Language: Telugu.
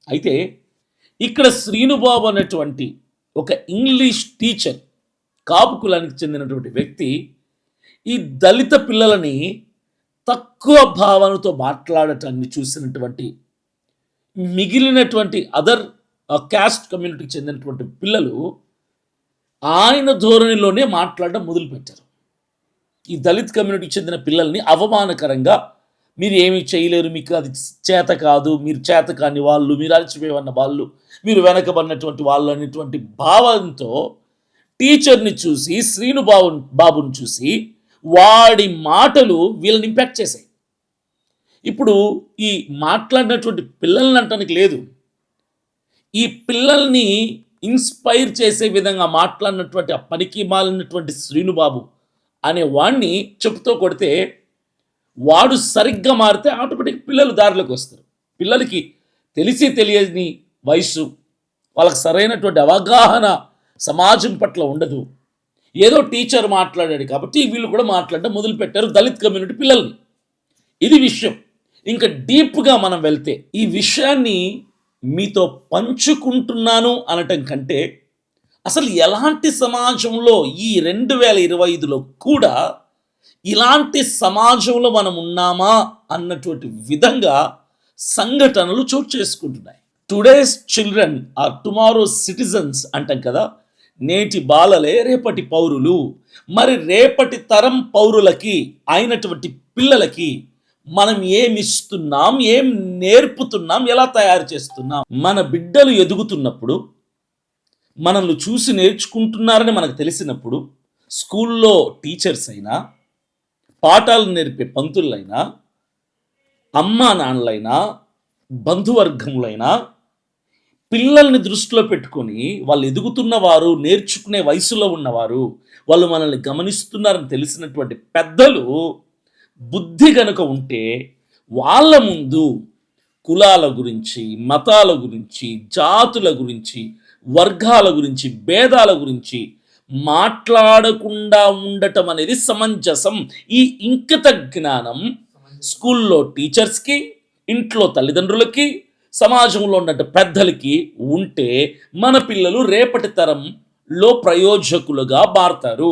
అయితే ఇక్కడ శ్రీనుబాబు అనేటువంటి ఒక ఇంగ్లీష్ టీచర్, కాపు కులానికి చెందినటువంటి వ్యక్తి ఈ దళిత పిల్లలని తక్కువ భావనతో మాట్లాడటాన్ని చూసినటువంటి మిగిలినటువంటి అదర్ క్యాస్ట్ కమ్యూనిటీకి చెందినటువంటి పిల్లలు ఆయన ధోరణిలోనే మాట్లాడడం మొదలుపెట్టారు. ఈ దళిత్ కమ్యూనిటీకి చెందిన పిల్లల్ని అవమానకరంగా, మీరు ఏమీ చేయలేరు, మీకు అది చేత కాదు, మీరు చేత కాని వాళ్ళు, మీరు అలసిపోయేవన్న వాళ్ళు, మీరు వెనకబడినటువంటి వాళ్ళు అనేటువంటి భావంతో టీచర్ని చూసి, బాబుని చూసి వాడి మాటలు వీళ్ళని ఇంపాక్ట్ చేశాయి. ఇప్పుడు ఈ మాట్లాడినటువంటి పిల్లల్ని అంటానికి లేదు, ఈ పిల్లల్ని ఇన్స్పైర్ చేసే విధంగా మాట్లాడినటువంటి ఆ పనికి మాలినటువంటి శ్రీనుబాబు అనే వాడిని చెప్పుతో కొడితే వాడు సరిగ్గా మారితే ఆటోమేటిక్ పిల్లలు దారిలోకి వస్తారు. పిల్లలకి తెలిసి తెలియని వయసు, వాళ్ళకి సరైనటువంటి అవగాహన సమాజం పట్ల ఉండదు. ఏదో టీచర్ మాట్లాడాడు కాబట్టి వీళ్ళు కూడా మాట్లాడడం మొదలుపెట్టారు దళిత్ కమ్యూనిటీ పిల్లల్ని. ఇది విషయం. ఇంకా డీప్గా మనం వెళ్తే ఈ విషయాన్ని మీతో పంచుకుంటున్నాను అనటం కంటే అసలు ఎలాంటి సమాజంలో ఈ 2025లో కూడా ఇలాంటి సమాజంలో మనం ఉన్నామా అన్నటువంటి విధంగా సంఘటనలు చోటు చేసుకుంటున్నాయి. Today's children are tomorrow citizens అంటాం కదా, నేటి బాలలే రేపటి పౌరులు. మరి రేపటి తరం పౌరులకి అయినటువంటి పిల్లలకి మనం ఏమిస్తున్నాం, ఏం నేర్పుతున్నాం, ఎలా తయారు చేస్తున్నాం? మన బిడ్డలు ఎదుగుతున్నప్పుడు, మనల్ని చూసి నేర్చుకుంటున్నారని మనకు తెలిసినప్పుడు, స్కూల్లో టీచర్స్ అయినా, పాఠాలు నేర్పే పంతులైనా, అమ్మా నాన్నలైనా, బంధువర్గములైనా పిల్లల్ని దృష్టిలో పెట్టుకొని వాళ్ళు ఎదుగుతున్న వారు, నేర్చుకునే వయసులో ఉన్నవారు, వాళ్ళు మనల్ని గమనిస్తున్నారని తెలిసినటువంటి పెద్దలు బుద్ధి గనుక ఉంటే వాళ్ళ ముందు కులాల గురించి, మతాల గురించి, జాతుల గురించి, వర్గాల గురించి, భేదాల గురించి మాట్లాడకుండా ఉండటం అనేది సమంజసం. ఈ ఇంకిత జ్ఞానం స్కూల్లో టీచర్స్కి, ఇంట్లో తల్లిదండ్రులకి, సమాజంలో ఉన్నట్టు పెద్దలకి ఉంటే మన పిల్లలు రేపటి తరంలో ప్రయోజకులుగా మారతారు.